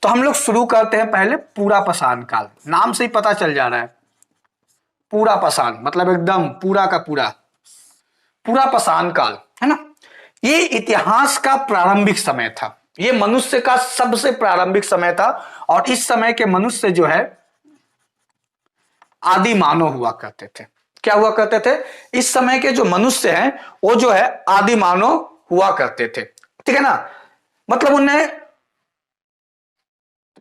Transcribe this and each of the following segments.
तो हम लोग शुरू करते हैं पहले पूरा पाषाण काल। नाम से ही पता चल जा रहा है, पूरा पाषाण मतलब एकदम पूरा का पूरा, पूरा पाषाण काल है ना। ये इतिहास का प्रारंभिक समय था, ये मनुष्य का सबसे प्रारंभिक समय था। और इस समय के मनुष्य जो है आदि मानव हुआ करते थे। क्या हुआ करते थे? इस समय के जो मनुष्य हैं वो जो है आदि मानव हुआ करते थे, ठीक है ना। मतलब उन्हें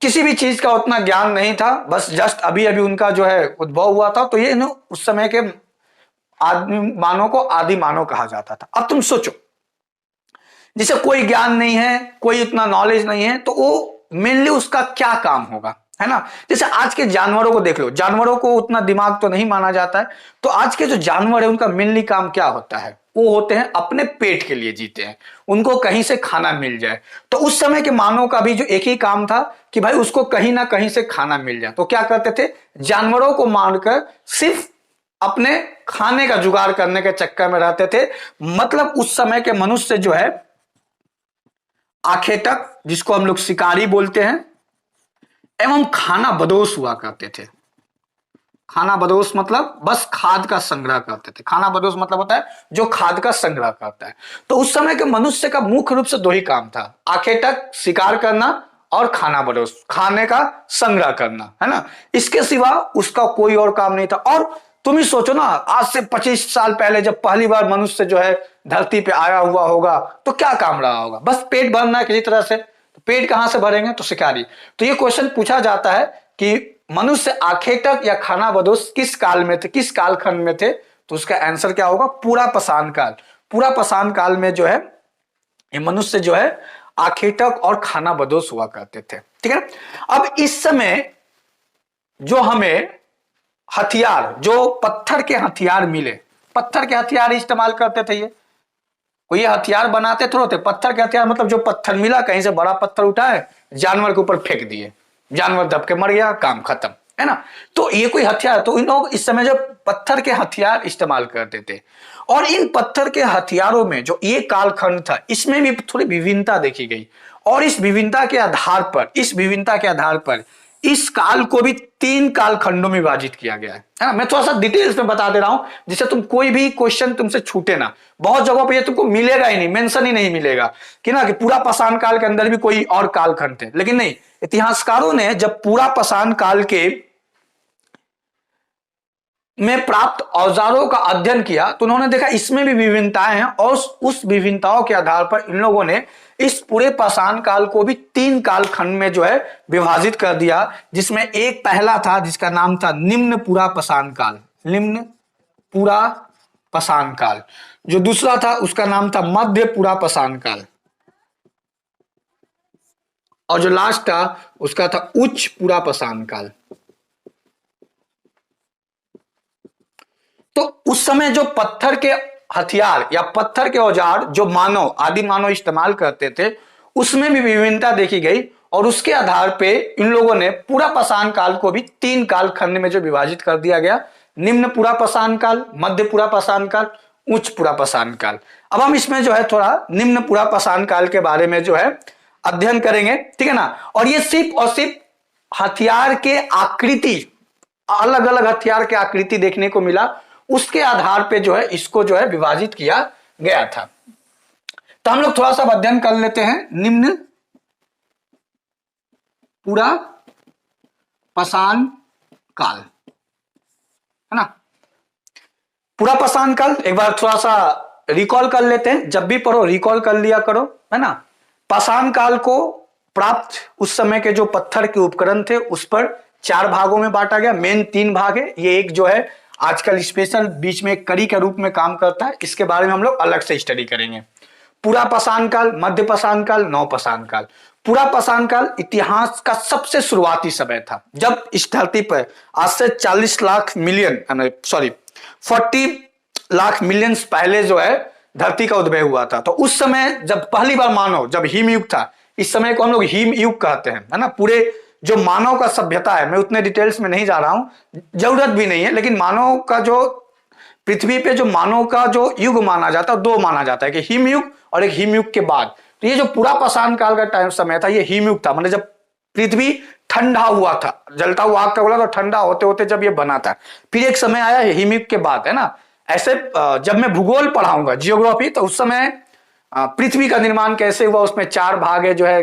किसी भी चीज का उतना ज्ञान नहीं था, बस जस्ट अभी अभी उनका जो है उद्भव हुआ था। तो ये उस समय के आदि मानव को आदि मानव कहा जाता था। अब तुम सोचो, जिसे कोई ज्ञान नहीं है, कोई इतना नॉलेज नहीं है, तो वो मेनली उसका क्या काम होगा, है ना। जैसे आज के जानवरों को देख लो, जानवरों को उतना दिमाग तो नहीं माना जाता है। तो आज के जो जानवर है उनका मेनली काम क्या होता है? वो होते हैं अपने पेट के लिए जीते हैं, उनको कहीं से खाना मिल जाए। तो उस समय के मानव का भी जो एक ही काम था कि भाई उसको कहीं ना कहीं से खाना मिल जाए। तो क्या करते थे? जानवरों को मारकर सिर्फ अपने खाने का जुगाड़ करने के चक्कर में रहते थे। मतलब उस समय के मनुष्य जो है आखेटक, जिसको हम लोग शिकारी बोलते हैं, एवं खाना बदोश हुआ करते थे। खाना बदोश मतलब बस खाद का संग्रह करते थे। खाना बदोश मतलब होता है जो खाद का संग्रह करता है। तो उस समय के मनुष्य का मुख्य रूप से दो ही काम था, आखेटक शिकार करना और खाना बदोश खाने का संग्रह करना, है ना। इसके सिवा उसका कोई और काम नहीं था। और तुम ही सोचो ना, आज से 25 साल पहले जब पहली बार मनुष्य जो है धरती पे आया हुआ होगा तो क्या काम रहा होगा? बस पेट भरना है किसी तरह से। तो पेट कहां से भरेंगे? तो शिकारी। तो ये क्वेश्चन पूछा जाता है कि मनुष्य आखेटक या खाना बदोश किस काल में थे, किस कालखंड में थे? तो उसका आंसर क्या होगा? पूरा पाषाण काल। पूरा पाषाण काल में जो है ये मनुष्य जो है आखेटक और खाना बदोश हुआ करते थे, ठीक है। अब इस समय जो हमें हथियार, जो पत्थर के हथियार मिले, पत्थर के हथियार इस्तेमाल करते थे। ये कोई हथियार बनाते थोड़े थे। पत्थर के हथियार मतलब जो पत्थर मिला, कहीं से बड़ा पत्थर उठाए, जानवर के ऊपर फेंक दिए, जानवर दब के मर गया, काम खत्म, है ना। तो ये कोई हथियार, तो इन लोग इस समय जो पत्थर के हथियार इस्तेमाल करते थे। और इन पत्थर के हथियारों में जो ये कालखंड था, इसमें भी थोड़ी विभिन्नता देखी गई। और इस विभिन्नता के आधार पर इस काल को भी 3 कालखंडों में विभाजित किया गया है ना। मैं थोड़ा सा डिटेल्स में बता दे रहा हूं जिससे तुम कोई भी क्वेश्चन तुमसे छूटे ना। बहुत जगहों पे ये तुमको मिलेगा ही नहीं, मेंशन ही नहीं मिलेगा कि ना कि पूरा पाषाण काल के अंदर भी कोई और कालखंड थे। लेकिन नहीं, इतिहासकारों ने जब पूरा पाषाण काल के में प्राप्त औजारों का अध्ययन किया तो उन्होंने देखा इसमें भी विभिन्नताएं हैं। और उस विभिन्नताओं के आधार पर इन लोगों ने इस पूरे पाषाण काल को भी 3 कालखंड में जो है विभाजित कर दिया। जिसमें एक पहला था जिसका नाम था निम्न पूरा पाषाण काल, निम्न पूरा पाषाण काल। जो दूसरा था उसका नाम था मध्य पूरा पाषाण काल। और जो लास्ट था उसका था उच्च पूरा पाषाण काल। तो उस समय जो पत्थर के हथियार या पत्थर के औजार जो मानव, आदि मानव इस्तेमाल करते थे, उसमें भी विभिन्नता देखी गई। और उसके आधार पे इन लोगों ने पूरा पाषाण काल को भी 3 कालखंड में जो विभाजित कर दिया गया, निम्न पूरा पाषाण काल, मध्य पूरा पाषाण काल, उच्च पूरा पाषाण काल। अब हम इसमें जो है थोड़ा निम्न पूरा पाषाण काल के बारे में जो है अध्ययन करेंगे, ठीक है ना। और ये सिर्फ और सिर्फ हथियार के आकृति, अलग अलग हथियार के आकृति देखने को मिला, उसके आधार पे जो है इसको जो है विभाजित किया गया था। तो हम लोग थोड़ा सा अध्ययन कर लेते हैं निम्न पूरा पाषाण काल, है ना। पूरा पाषाण काल एक बार थोड़ा सा रिकॉल कर लेते हैं। जब भी पढ़ो रिकॉल कर लिया करो, है ना। पाषाण काल को प्राप्त उस समय के जो पत्थर के उपकरण थे उस पर 4 भागों में बांटा गया। मेन 3 भाग है। ये एक जो है आजकल स्पेशल बीच में एक कड़ी के रूप में काम करता है, इसके बारे में हम लोग अलग से स्टडी करेंगे। पूरा पाषाण काल, मध्य पाषाण काल, नव पाषाण काल। पूरा पाषाण काल इतिहास का सबसे शुरुआती समय था, जब इस धरती पर आज से 40 लाख मिलियन 40 लाख मिलियन पहले जो है धरती का उद्भव हुआ था। तो उस समय जब पहली बार मानव, जब हिमयुग था, इस समय को हम लोग हिम युग कहते हैं, है ना। पूरे जो मानव का सभ्यता है, मैं उतने डिटेल्स में नहीं जा रहा हूं, जरूरत भी नहीं है, लेकिन मानव का जो पृथ्वी पे जो मानव का जो युग माना जाता है 2 माना जाता है, कि हिम युग और एक हिम युग के बाद। तो ये जो पूरा पाषाण काल का टाइम समय था ये हिम युग था, मतलब जब पृथ्वी ठंडा हुआ था, जलता हुआ आग का गोला, तो ठंडा होते होते जब ये बना था, फिर एक समय आया हिमयुग के बाद, है ना। ऐसे जब मैं भूगोल पढ़ाऊंगा, जियोग्राफी, तो उस समय पृथ्वी का निर्माण कैसे हुआ, उसमें 4 भाग है, जो है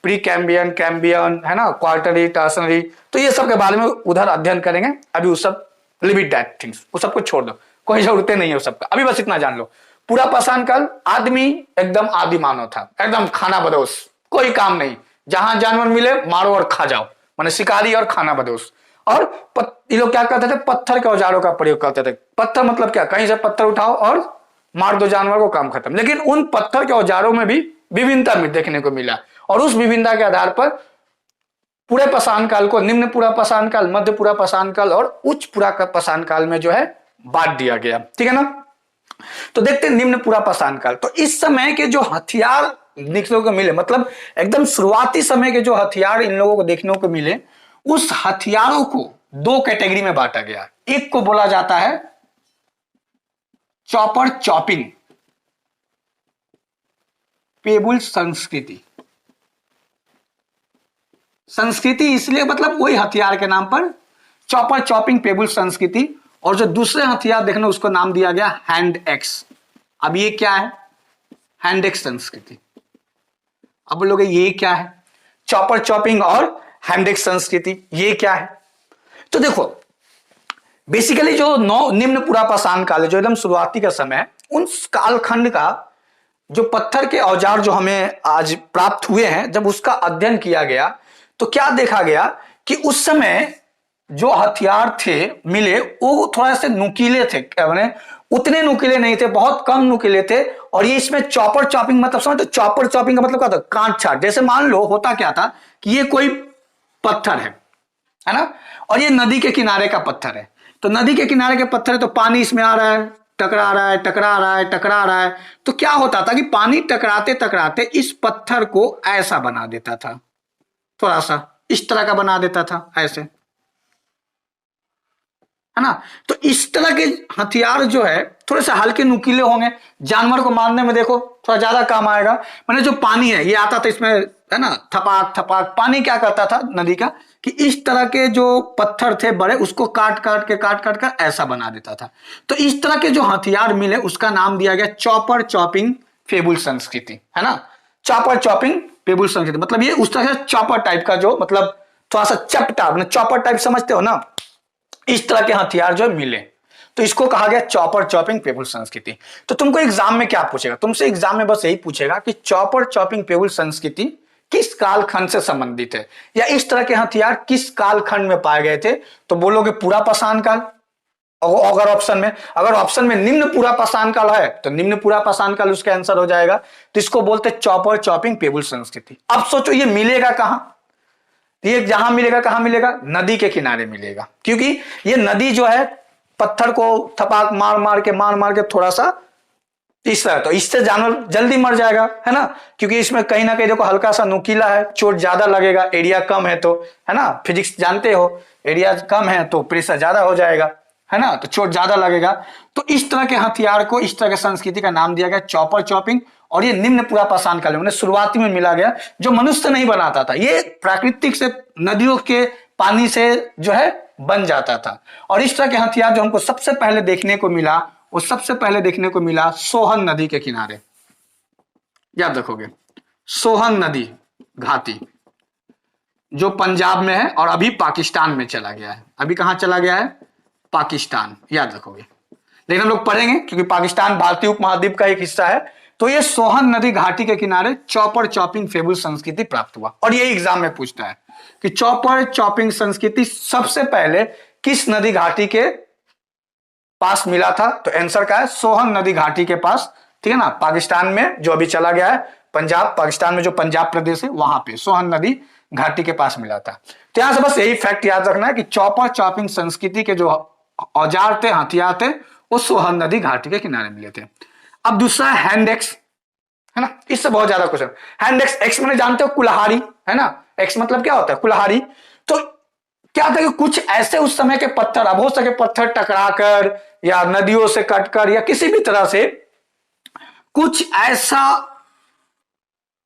प्री कैम्बियन, कैम्बियन, है ना, क्वार्टरी, टर्सनरी, तो ये सब के बारे में उधर अध्ययन करेंगे। अभी वो सब लिव इट दैट थिंग्स, वो सबको छोड़ दो, कोई जरूरत नहीं है उस सबका, अभी बस इतना जान लो। पूरा पाषाण काल, आदमी एकदम आदि मानव था, एकदम खाना बदोश, कोई काम नहीं, जहां जानवर मिले मारो और खा जाओ, माने शिकारी और खाना बदोश। और ये लोग क्या करते थे, पत्थर के औजारों का प्रयोग करते थे। पत्थर मतलब क्या, कहीं से पत्थर उठाओ और मार दो जानवर को, काम खत्म। लेकिन उन पत्थर के औजारों में भी विभिन्नता में देखने को मिला, और उस विभिन्नता के आधार पर पूरे पाषाण काल को निम्न पूरा पाषाण काल, मध्य पूरा पाषाण काल और उच्च पूरा पाषाण काल में जो है बांट दिया गया, ठीक है ना। तो देखते हैं निम्न पूरा पाषाण काल। तो इस समय के जो हथियार देखने को मिले, मतलब एकदम शुरुआती समय के जो हथियार इन लोगों को देखने को मिले, उस हथियारों को 2 कैटेगरी में बांटा गया। एक को बोला जाता है चॉपर चॉपिंग पेबुल संस्कृति। संस्कृति इसलिए मतलब वही हथियार के नाम पर, चॉपर चॉपिंग पेबुल संस्कृति। और जो दूसरे हथियार देखना, उसको नाम दिया गया हैंड एक्स। अब ये क्या है, हैंड एक्स संस्कृति। अब बोलोगे ये क्या है, चॉपर चॉपिंग और हैंड एक्स संस्कृति, ये क्या है। तो देखो बेसिकली जो निम्न पूरा पाषाण काल है, जो एकदम शुरुआती का समय है, उन कालखंड का जो पत्थर के औजार जो हमें आज प्राप्त हुए हैं, जब उसका अध्ययन किया गया तो क्या देखा गया कि उस समय जो हथियार थे मिले, वो थोड़ा से नुकीले थे, उतने नुकीले नहीं थे, बहुत कम नुकीले थे। और ये इसमें चॉपर चॉपिंग मतलब समझ, तो चॉपर चॉपिंग का मतलब क्या था, काट छाट। जैसे मान लो होता क्या था कि ये कोई पत्थर है ना, और ये नदी के किनारे का पत्थर है। तो नदी के किनारे के पत्थर है, तो पानी इसमें आ रहा है, टकरा रहा है, टकरा रहा है, टकरा रहा है। तो क्या होता था कि पानी टकराते टकराते इस पत्थर को ऐसा बना देता था, थोड़ा सा इस तरह का बना देता था, ऐसे, है ना। तो इस तरह के हथियार जो है थोड़े से हल्के नुकीले होंगे, जानवर को मारने में देखो थोड़ा ज्यादा काम आएगा। मैंने जो पानी है ये आता था इसमें, है ना, थपाक थपाक पानी क्या करता था नदी का, कि इस तरह के जो पत्थर थे बड़े, उसको काट काट कर ऐसा बना देता था। तो इस तरह के जो हथियार मिले, उसका नाम दिया गया चॉपर चॉपिंग फेबुल संस्कृति, है ना। चॉपर चॉपिंग फेबुल संस्कृति मतलब ये उस तरह से चॉपर टाइप का, जो मतलब थोड़ा सा चपटा, चॉपर टाइप समझते हो ना, इस तरह के हथियार जो मिले, तो इसको कहा गया चॉपर चॉपिंग पेबुल संस्कृति। तो तुमको एग्जाम में क्या पूछेगा, तुमसे एग्जाम में बस यही पूछेगा कि चॉपर चॉपिंग पेबुल संस्कृति किस कालखंड से संबंधित है, या इस तरह के हथियार किस कालखंड में पाए गए थे। तो बोलोगे पूरा पाषाण काल। अगर ऑप्शन में निम्न पूरा पाषाण काल है, तो निम्न पूरा पाषाण काल उसका आंसर हो जाएगा। तो इसको बोलते चॉपर चॉपिंग पेबुल संस्कृति। अब सोचो ये मिलेगा कहां, ये जहां मिलेगा, कहां मिलेगा, नदी के किनारे मिलेगा, क्योंकि ये नदी जो है पत्थर को थपाक मार मार के थोड़ा सा इस तरह, तो इससे जानवर जल्दी मर जाएगा, है ना, क्योंकि इसमें कहीं ना कहीं देखो हल्का सा नुकीला है, चोट ज्यादा लगेगा, एरिया कम है तो, है ना, फिजिक्स जानते हो, एरिया कम है तो प्रेशर ज्यादा हो जाएगा, है ना, तो चोट ज्यादा लगेगा। तो इस तरह के हथियार को, इस तरह की संस्कृति का नाम दिया गया चॉपर चॉपिंग। और ये निम्न पूरा पाषाण काल में शुरुआती में मिला गया, जो मनुष्य नहीं बनाता था, ये प्राकृतिक से नदियों के पानी से जो है बन जाता था। और इस तरह के हथियार जो हमको सबसे पहले देखने को मिला, वो सबसे पहले देखने को मिला सोहन नदी के किनारे। याद रखोगे, सोहन नदी घाटी जो पंजाब में है और अभी पाकिस्तान में चला गया है। अभी कहां चला गया है, पाकिस्तान, याद रखोगे। लेकिन हम लोग पढ़ेंगे क्योंकि पाकिस्तान भारतीय उपमहाद्वीप का एक हिस्सा है। तो ये सोहन नदी घाटी के किनारे चॉपर चॉपिंग फेबुल संस्कृति प्राप्त हुआ। और ये एग्जाम में पूछता है कि चॉपर चॉपिंग संस्कृति सबसे पहले किस नदी घाटी के पास मिला था। तो आंसर का है सोहन नदी घाटी के पास, ठीक है ना, पाकिस्तान में जो अभी चला गया है पंजाब, पाकिस्तान में जो पंजाब प्रदेश है वहां पे सोहन नदी घाटी के पास मिला था। तो यहां से बस यही फैक्ट याद रखना है कि चॉपर चॉपिंग संस्कृति के जो औजार थे, हथियार थे, वो सोहन नदी घाटी के किनारे मिले थे। अब दूसरा है हैंड एक्स, है ना, इससे बहुत ज्यादा क्वेश्चन। हैंड एक्स, एक्स मैंने जानते हो कुल्हाड़ी, है ना, एक्स मतलब क्या होता है, कुल्हाड़ी। तो क्या था कि कुछ ऐसे उस समय के पत्थर, अब हो सके पत्थर टकराकर या नदियों से कटकर या किसी भी तरह से कुछ ऐसा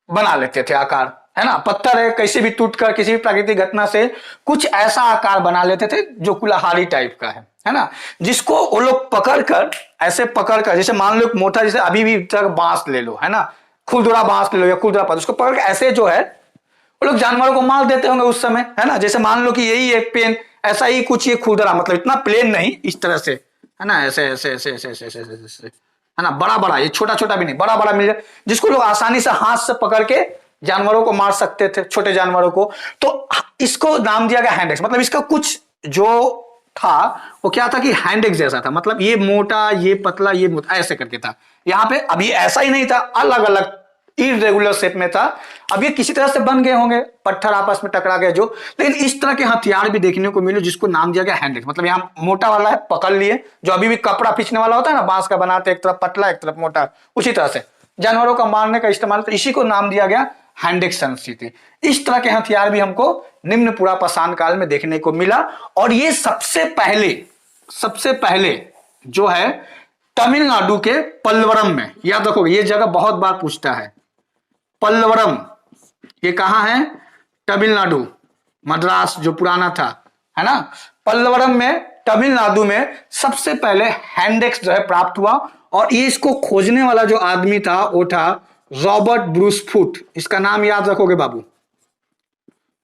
बना लेते थे आकार, है ना, पत्थर है कैसे भी टूटकर किसी भी प्राकृतिक घटना से कुछ ऐसा आकार बना लेते थे जो कुल्हाड़ी टाइप का है ना, जिसको वो लोग पकड़कर ऐसे पकड़कर, जैसे मान लो एक मोटा, जैसे अभी भी तक बांस ले लो, है ना, खुरदुरा बांस ले लो या खुरदुरा पत्थर, उसको पकड़ के ऐसे जो है वो लोग जानवरों को मार देते होंगे उस समय, है ना। जैसे मान लो कि यही एक पेन, ऐसा ही कुछ ये खुरदुरा, मतलब इतना प्लेन नहीं, इस तरह से, है ना, ऐसे ऐसे ऐसे ऐसे ऐसे ऐसे ऐसे ऐसे, है ना, बड़ा बड़ा, ये छोटा छोटा भी नहीं, बड़ा बड़ा मिल जाए, जिसको लोग आसानी से हाथ से पकड़ के जानवरों को मार सकते थे, छोटे जानवरों को। तो इसको नाम दिया गया हैंड एक्स। मतलब इसका कुछ जो था वो क्या था कि हैंड एक्स जैसा था, मतलब ये मोटा, ये पतला, ये मोटा, ऐसे करके था। यहाँ पे अभी ऐसा ही नहीं था, अलग अलग इरेगुलर शेप में था। अब ये किसी तरह से बन गए होंगे, पत्थर आपस में टकरा गए जो, लेकिन इस तरह के हथियार भी देखने को मिले जिसको नाम दिया गया हैंड एक्स। मतलब यहाँ मोटा वाला है, पकड़ लिए, जो अभी भी कपड़ा खींचने वाला होता है ना, बांस का बनाते, एक तरफ पतला एक तरफ मोटा, उसी तरह से जानवरों का मारने का इस्तेमाल, तो इसी को नाम दिया गया हैंड एक्स संस्कृति। इस तरह के हथियार भी हमको निम्न पुरापाषाण काल में देखने को मिला। और ये सबसे पहले जो है तमिलनाडु के पल्लवरम में, याद रखोगे ये जगह बहुत बार पूछता है, पल्लवरम ये कहां है, तमिलनाडु, मद्रास जो पुराना था, है ना, पल्लवरम में तमिलनाडु में सबसे पहले हैंडेक्स जो है प्राप्त हुआ। और ये इसको खोजने वाला जो आदमी था वो था रॉबर्ट ब्रूस फुट। इसका नाम याद रखोगे बाबू,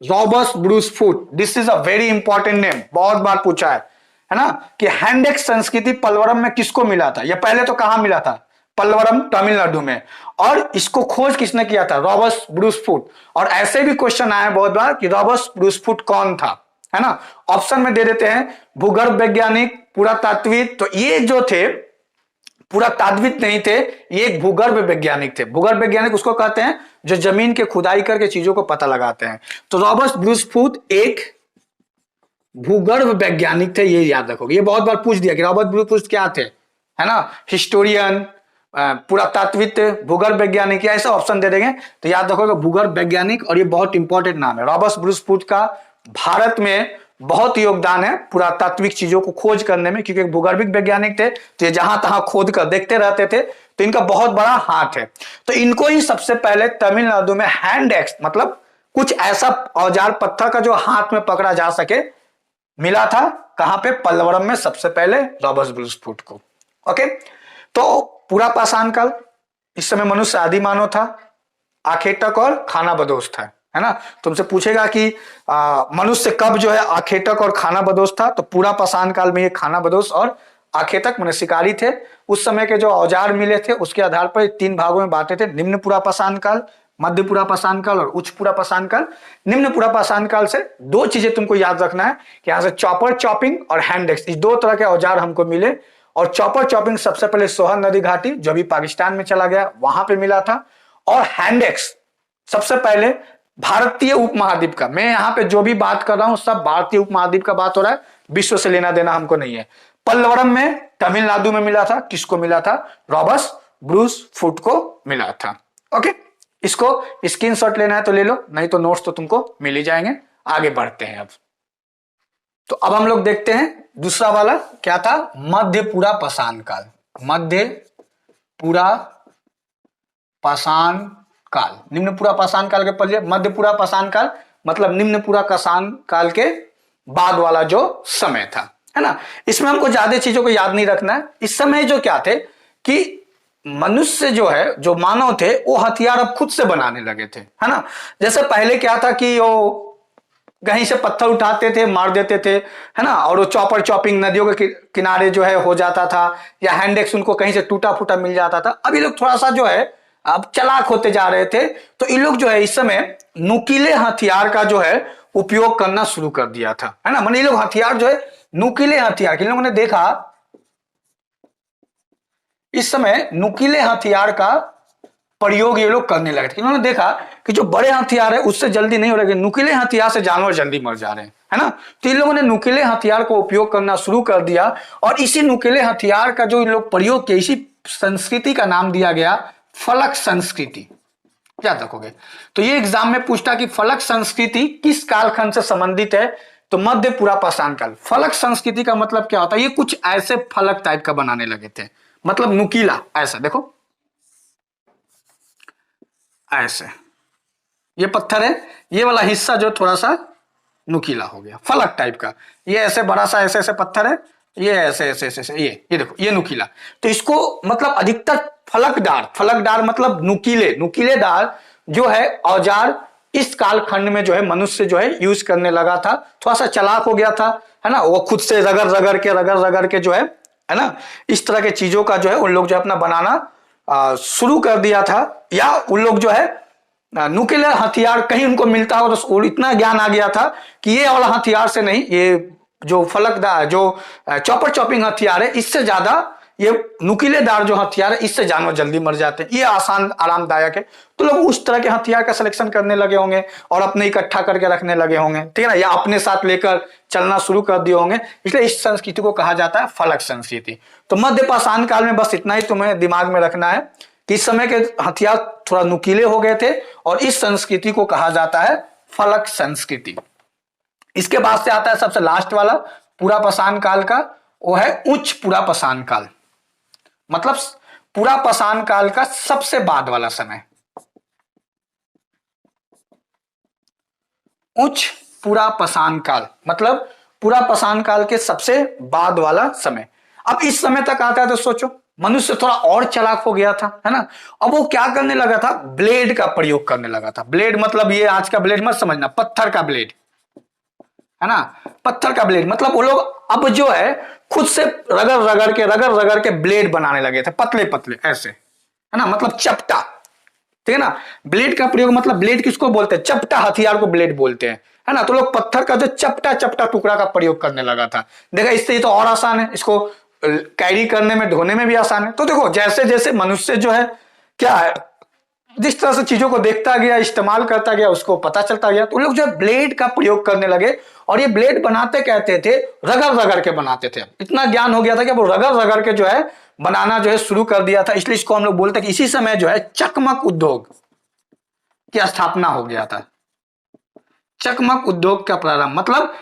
Robert Bruce Foote. This is a very important name, बहुत बार पूछा है ना, कि हैंडेक्स संस्कृति पल्लवरम में किसको मिला था, या पहले तो कहां मिला था, पल्लवरम तमिलनाडु में। और इसको खोज किसने किया था, रॉबर्ट ब्रूस फुट। और ऐसे भी क्वेश्चन आए बहुत बार कि रॉबर्ट ब्रूस फुट कौन था, है ना। ऑप्शन में दे देते हैं, भूगर्भ वैज्ञानिक, पुरातात्विक। तो ये जो थे पुरातात्विक नहीं थे, ये एक भूगर्भ वैज्ञानिक थे। भूगर्भ वैज्ञानिक उसको कहते हैं जो जमीन के खुदाई करके चीजों को पता लगाते हैं। तो रॉबर्ट ब्रूस फुट एक भूगर्भ वैज्ञानिक थे, ये याद रखोगे। ये बहुत बार पूछ दिया कि रॉबर्ट ब्रूस फुट क्या थे, है ना, हिस्टोरियन, पुरातात्विक, भूगर्भ वैज्ञानिक, या ऐसा ऑप्शन दे देंगे तो याद रखोगे भूगर्भ वैज्ञानिक। और ये बहुत इंपॉर्टेंट नाम है रॉबर्ट ब्रूस फुट का। भारत में बहुत योगदान है पुरातात्विक चीजों को खोज करने में, क्योंकि भूगर्भिक वैज्ञानिक थे, तो ये जहां तहां खोद कर देखते रहते थे, तो इनका बहुत बड़ा हाथ है। तो इनको ही सबसे पहले तमिलनाडु में हैंड एक्स, मतलब कुछ ऐसा औजार पत्थर का जो हाथ में पकड़ा जा सके, मिला था। कहां पे, पल्लवरम में सबसे पहले रॉबर्ट ब्रूस फुट को। ओके, तो पूरा पाषाण काल, इस समय मनुष्य आदि मानव था, आखेटक और खानाबदोश था, है ना। तुमसे पूछेगा कि मनुष्य कब जो है आखेटक और खानाबदोश था, तो पूरा पाषाण काल में ये खानाबदोश और आखेटक माने शिकारी थे। उस समय के जो औजार मिले थे उसके आधार पर तीन भागों में बांटे थे, निम्न पूरा पाषाण काल, मध्य पूरा पाषाण काल और उच्च पूरा पाषाण काल। निम्न पूरा पाषाण काल से दो चीजें तुमको याद रखना है कि यहां से चॉपर चॉपिंग और हैंड एक्स, इस दो तरह के औजार हमको मिले। और चॉपर चॉपिंग सबसे पहले सोहन नदी घाटी, जो भी पाकिस्तान में चला गया, वहां पे मिला था। और हैंड एक्स सबसे पहले भारतीय उपमहाद्वीप का, मैं यहां पे जो भी बात कर रहा हूं सब भारतीय उपमहाद्वीप का बात हो रहा है, विश्व से लेना देना हमको नहीं है। पल्लवरम में तमिलनाडु में मिला था, किसको मिला था, रॉबर्ट ब्रूस फुट को मिला था। ओके, इसको स्क्रीनशॉट लेना है तो ले लो, नहीं तो नोट्स तो तुमको मिल ही जाएंगे। आगे बढ़ते हैं अब। तो अब हम लोग देखते हैं दूसरा वाला क्या था, मध्य पूरा पाषाण काल। मध्य पूरा पाषाण काल, निम्न पूरा पाषाण काल के पहले मध्य पूरा पाषाण काल, मतलब निम्न पूरा पाषाण काल के बाद वाला जो समय था, है ना। इसमें हमको ज्यादा चीजों को याद नहीं रखना है। इस समय जो क्या थे कि मनुष्य जो है, जो मानव थे, वो हथियार अब खुद से बनाने लगे थे, है ना। जैसे पहले क्या था कि वो कहीं से पत्थर उठाते थे, मार देते थे, है ना, और वो चॉपर चॉपिंग नदियों के किनारे जो है हो जाता था, या हैंडेक्स उनको कहीं से टूटा फूटा मिल जाता था। अभी लोग थोड़ा सा जो है अब चालाक होते जा रहे थे, तो इन लोग जो है इस समय नुकीले हथियार का जो है उपयोग करना शुरू कर दिया था, है ना। मतलब ये लोग हथियार जो है नुकीले हथियार, इन लोगों ने देखा इस समय नुकीले हथियार का प्रयोग ये लोग करने लगे थे। इन्होंने देखा कि जो बड़े हथियार है उससे जल्दी नहीं हो रहे, नुकीले हथियार से जानवर जल्दी मर जा रहे हैं, है ना। तो इन लोगों ने नुकीले हथियार को उपयोग करना शुरू कर दिया, और इसी नुकीले हथियार का जो इन लोग प्रयोग किया, इसी संस्कृति का नाम दिया गया फलक संस्कृति। याद रखोगे, तो ये एग्जाम में पूछता कि फलक संस्कृति किस कालखंड से संबंधित है, तो मध्य पूरा पाषाण काल। फलक संस्कृति का मतलब क्या होता है, ये कुछ ऐसे फलक टाइप का बनाने लगे थे, मतलब नुकीला, ऐसा देखो, ऐसे ये पत्थर है, ये वाला हिस्सा जो थोड़ा सा नुकीला हो गया, फलक टाइप का। ये ऐसे बड़ा सा ऐसे ऐसे पत्थर है, ये ऐसे ऐसे ऐसे, ऐसे ये देखो ये नुकीला। तो इसको मतलब अधिकतर फलकदार, फलकदार मतलब नुकीले, नुकीलेदार जो है औजार इस कालखंड में जो है मनुष्य जो है यूज करने लगा था। थोड़ा सा चालाक हो गया था, है ना, वो खुद से रगड़ रगड़ के जो है ना, इस तरह के चीजों का जो है उन लोग जो अपना बनाना शुरू कर दिया था। या उन लोग जो है नुकीले हथियार कहीं उनको मिलता हो तो इतना ज्ञान आ गया था कि ये वाला हथियार से नहीं, ये जो फलकदार जो चॉपर चॉपिंग हथियार है इससे ज्यादा ये नुकीलेदार जो हथियार है इससे जानवर जल्दी मर जाते हैं, ये आसान आरामदायक है। तो लोग उस तरह के हथियार का सिलेक्शन करने लगे होंगे और अपने इकट्ठा करके रखने लगे होंगे, ठीक है ना, या अपने साथ लेकर चलना शुरू कर दिए होंगे। इसलिए इस संस्कृति को कहा जाता है फलक संस्कृति। तो मध्य पाषाण काल में बस इतना ही तुम्हें दिमाग में रखना है कि इस समय के हथियार थोड़ा नुकीले हो गए थे और इस संस्कृति को कहा जाता है फलक संस्कृति। इसके बाद से आता है सबसे लास्ट वाला पूरा पाषाण काल का, वो है उच्च पूरा पाषाण काल, मतलब पूरा पाषाण काल का सबसे बाद वाला समय, उच्च पूरा पाषाण काल मतलब पूरा पाषाण काल के सबसे बाद वाला समय। अब इस समय तक आता है तो सोचो मनुष्य थोड़ा और चालाक हो गया था, है ना। अब वो क्या करने लगा था, ब्लेड का प्रयोग करने लगा था। ब्लेड मतलब ये आज का ब्लेड मत समझना, पत्थर का ब्लेड, है ना, पत्थर का ब्लेड। मतलब वो लोग अब जो है खुद से रगड़ रगड़ के ब्लेड बनाने लगे थे, पतले पतले ऐसे, है ना, मतलब चपटा, ठीक है ना। ब्लेड का प्रयोग मतलब ब्लेड किसको बोलते हैं, चपटा हथियार को ब्लेड बोलते हैं, है ना। तो लोग पत्थर का जो चपटा चपटा टुकड़ा का प्रयोग करने लगा था। देखा, इससे ये तो और आसान है, इसको कैरी करने में ढोने में भी आसान है। तो देखो जैसे जैसे मनुष्य जो है क्या है, जिस तरह से चीजों को देखता गया, इस्तेमाल करता गया, उसको पता चलता गया, तो लोग जो है ब्लेड का प्रयोग करने लगे। और ये ब्लेड बनाते कहते थे रगड़ रगड़ के बनाते थे। इतना ज्ञान हो गया था कि वो रगड़ रगड़ के जो है बनाना जो है शुरू कर दिया था। इसलिए इसको हम लोग बोलते हैं कि इसी समय जो है चकमक उद्योग की स्थापना हो गया था। चकमक उद्योग का प्रारंभ मतलब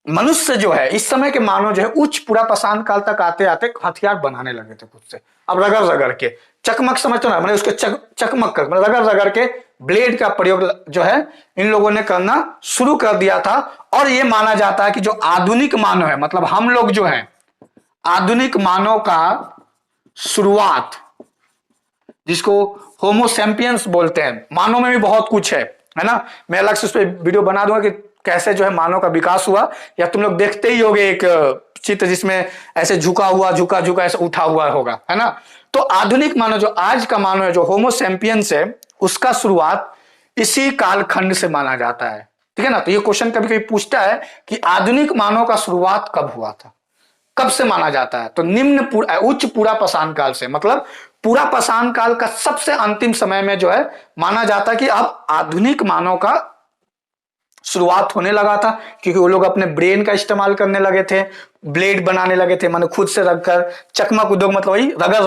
मनुष्य जो है इस समय के मानव जो है उच्च पूरा पाषाण काल तक आते आते हथियार बनाने लगे थे खुद से। अब रगड़ रगड़ के, चकमक समझते ना, मतलब उसके चकमक कर, मतलब रगड़ रगड़ के ब्लेड का प्रयोग जो है इन लोगों ने करना शुरू कर दिया था। और ये माना जाता है कि जो आधुनिक मानव है, मतलब हम लोग जो है आधुनिक मानव का शुरुआत, जिसको होमोसेपियंस बोलते हैं, मानव में भी बहुत कुछ है ना। मैं अलग से उस पर वीडियो बना दूंगा कि कैसे जो है मानव का विकास हुआ। या तुम लोग देखते ही होगे एक चित्र जिसमें ऐसे झुका हुआ झुका झुका ऐसे उठा हुआ होगा, है ना। तो आधुनिक मानव जो आज का मानव है, जो होमोसेपियंस है, उसका शुरुआत इसी कालखंड से माना जाता है, ठीक है ना। तो ये क्वेश्चन कभी कभी पूछता है कि आधुनिक मानव का शुरुआत कब हुआ था, कब से माना जाता है। तो उच्च पूरा पाषाण काल से, मतलब पूरा पाषाण काल का सबसे अंतिम समय में जो है माना जाता है कि अब आधुनिक मानव का शुरुआत होने लगा था। क्योंकि वो लोग अपने ब्रेन का इस्तेमाल करने लगे थे, ब्लेड बनाने लगे थे, माने खुद से रखकर। चकमक उद्योग मतलब वही रगड़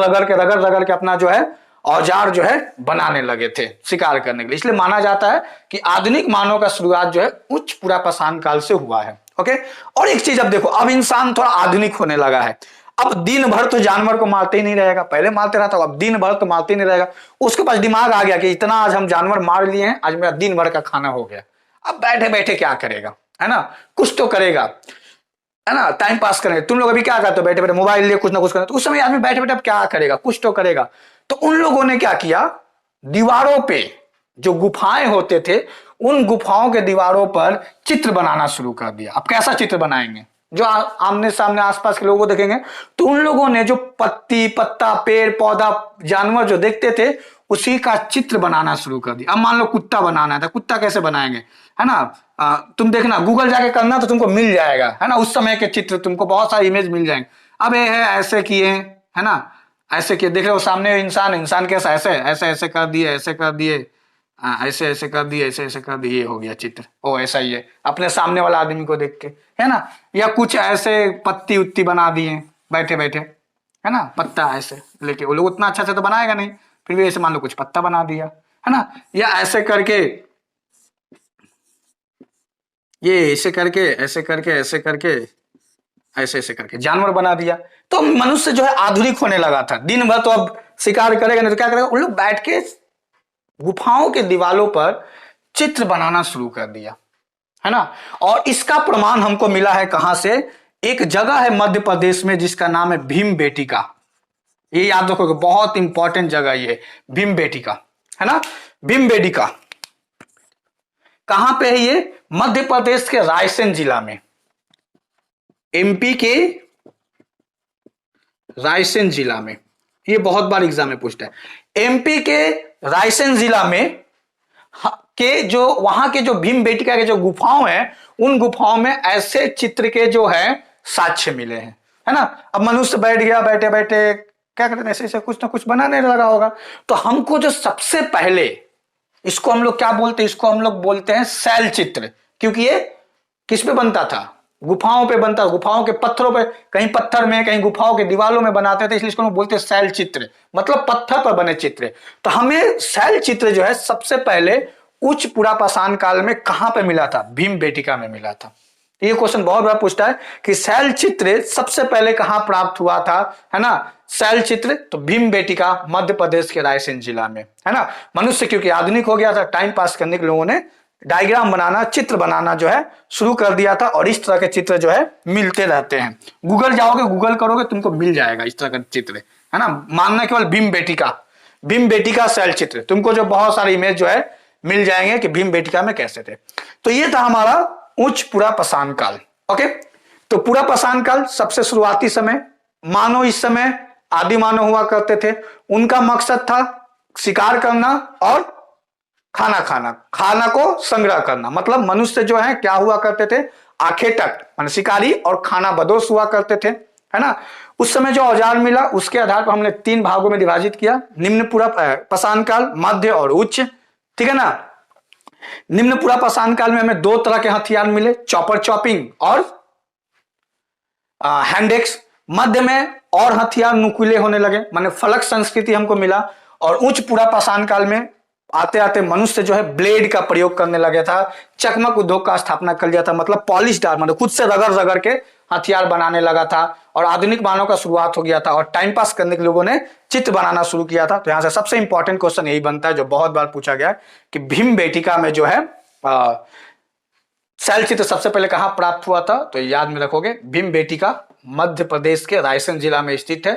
रगड़ के अपना जो है औजार जो है बनाने लगे थे शिकार करने के लिए। इसलिए माना जाता है कि आधुनिक मानव का शुरुआत जो है उच्च पूरा पाषाण काल से हुआ है। ओके, और एक चीज अब देखो, अब इंसान थोड़ा आधुनिक होने लगा है। अब दिन भर तो जानवर को मारते ही नहीं रहेगा, पहले मारते रहता, अब दिन भर तो मारते ही नहीं रहेगा। उसके पास दिमाग आ गया कि इतना आज हम जानवर मार लिए हैं, आज मेरा दिन भर का खाना हो गया। अब बैठे बैठे क्या करेगा, है ना, कुछ तो करेगा, है ना, टाइम पास करेंगे। तुम लोग अभी क्या करते हो, बैठे बैठे मोबाइल लिए कुछ ना कुछ करते, तो उस समय आदमी बैठे बैठे अब क्या करेगा, कुछ तो करेगा। तो उन लोगों ने क्या किया, दीवारों पे जो गुफाएं होते थे, उन गुफाओं के दीवारों पर चित्र बनाना शुरू कर दिया। अब कैसा चित्र बनाएंगे, जो आमने सामने आसपास के लोगों को देखेंगे, तो उन लोगों ने जो पत्ती पत्ता पेड़ पौधा जानवर जो देखते थे उसी का चित्र बनाना शुरू कर दिया। अब मान लो कुत्ता बनाना था, कुत्ता कैसे बनाएंगे, है ना, तुम देखना गूगल जाके करना तो तुमको मिल जाएगा, है ना, उस समय के चित्र तुमको बहुत सारे इमेज मिल जाएंगे। अब ये है ऐसे किए, है ना, ऐसे किए, देख रहे हो सामने इंसान कैसा ऐसे ऐसे ऐसे कर दिए, ऐसे कर दिए, ऐसे ऐसे कर दिए, ऐसे ऐसे कर दिए, हो गया चित्र। ओ ऐसा ही है, अपने सामने वाला आदमी को देख के, है ना। या कुछ ऐसे पत्ती उत्ती बना दिए बैठे बैठे, है ना, पत्ता ऐसे लेके, वो लोग उतना अच्छा से तो बनाएगा नहीं, फिर भी ऐसे मान लो कुछ पत्ता बना दिया, है ना। या ऐसे करके, ये ऐसे करके ऐसे करके ऐसे करके ऐसे ऐसे करके जानवर बना दिया। तो मनुष्य जो है आधुनिक होने लगा था। दिन भर तो अब शिकार करेगा नहीं तो क्या करेगा, उन लोग बैठ के गुफाओं के दीवालों पर चित्र बनाना शुरू कर दिया, है ना। और इसका प्रमाण हमको मिला है कहां से, एक जगह है मध्य प्रदेश में जिसका नाम है भीमबेटका। ये याद रखोगे, बहुत इंपॉर्टेंट जगह ये भीमबेटका, है ना। भीमबेटका कहां पे है ये, मध्य प्रदेश के रायसेन जिला में, एमपी के रायसेन जिला में। ये बहुत बार एग्जाम में पूछता है। एमपी के रायसेन जिला में के जो वहां के जो भीमबेटका के जो गुफाओं हैं, उन गुफाओं में ऐसे चित्र के जो है साक्ष्य मिले हैं, है ना। अब मनुष्य बैठ गया, बैठे बैठे क्या करते हैं, ऐसे ऐसे कुछ ना कुछ बनाने लगा होगा। तो हमको जो सबसे पहले, इसको हम लोग क्या बोलते हैं, इसको हम लोग बोलते हैं शैल चित्र, क्योंकि ये किस पे बनता था, गुफाओं पे बनता, गुफाओं के पत्थरों पे, कहीं पत्थर में कहीं गुफाओं के दीवालों में बनाते थे, इसलिए इसको हम बोलते हैं शैल चित्र, मतलब पत्थर पर बने चित्र। तो हमें शैल चित्र जो है सबसे पहले उच्च पुरापाषाण काल में कहां पे मिला था, भीमबेटका में मिला था। ये क्वेश्चन बहुत बार पूछता है कि शैल चित्र सबसे पहले कहां प्राप्त हुआ था, है ना। शैल चित्र तो भीमबेटका मध्य प्रदेश के रायसेन जिला में, है ना। मनुष्य क्योंकि आधुनिक हो गया था, टाइम पास करने के लोगों ने डायग्राम बनाना, चित्र बनाना जो है शुरू कर दिया था, और इस तरह के चित्र जो है मिलते रहते हैं। गूगल जाओगे, गूगल करोगे, तुमको मिल जाएगा इस तरह का चित्र, है ना। मानना केवल भीमबेटका शैल चित्र, तुमको जो बहुत सारे इमेज जो है मिल जाएंगे कि भीमबेटका में कैसे थे। तो ये था हमारा उच्च पुरापाषाण काल। ओके, तो पुरापाषाण काल सबसे शुरुआती समय, मानव इस समय आदि मानव हुआ करते थे। उनका मकसद था शिकार करना और खाना खाना, खाना को संग्रह करना। मतलब मनुष्य जो है क्या हुआ करते थे, आखेटक मान शिकारी और खाना बदोश हुआ करते थे, है ना। उस समय जो औजार मिला उसके आधार पर हमने 3 भागों में विभाजित किया, निम्न पुरापाषाण काल, मध्य और उच्च, ठीक है ना। निम्न पुरापाषाण काल में हमें 2 तरह के हथियार मिले, चॉपर चॉपिंग और हैंडेक्स। मध्य में और हथियार नुकीले होने लगे, माने फलक संस्कृति हमको मिला। और उच्च पुरापाषाण काल में आते आते मनुष्य जो है ब्लेड का प्रयोग करने लगा था, चकमक उद्योग का स्थापना कर लिया था, मतलब पॉलिश डार, मतलब खुद से रगड़ रगड़ के हथियार बनाने लगा था। और आधुनिक मानव का शुरुआत हो गया था, और टाइम पास करने के लोगों ने चित्र बनाना शुरू किया था। तो यहां से सबसे इंपॉर्टेंट क्वेश्चन यही बनता है जो बहुत बार पूछा गया कि भीमबेटका में जो है शैल चित्र सबसे पहले कहां प्राप्त हुआ था। तो याद में रखोगे, भीमबेटका मध्य प्रदेश के रायसेन जिला में स्थित है।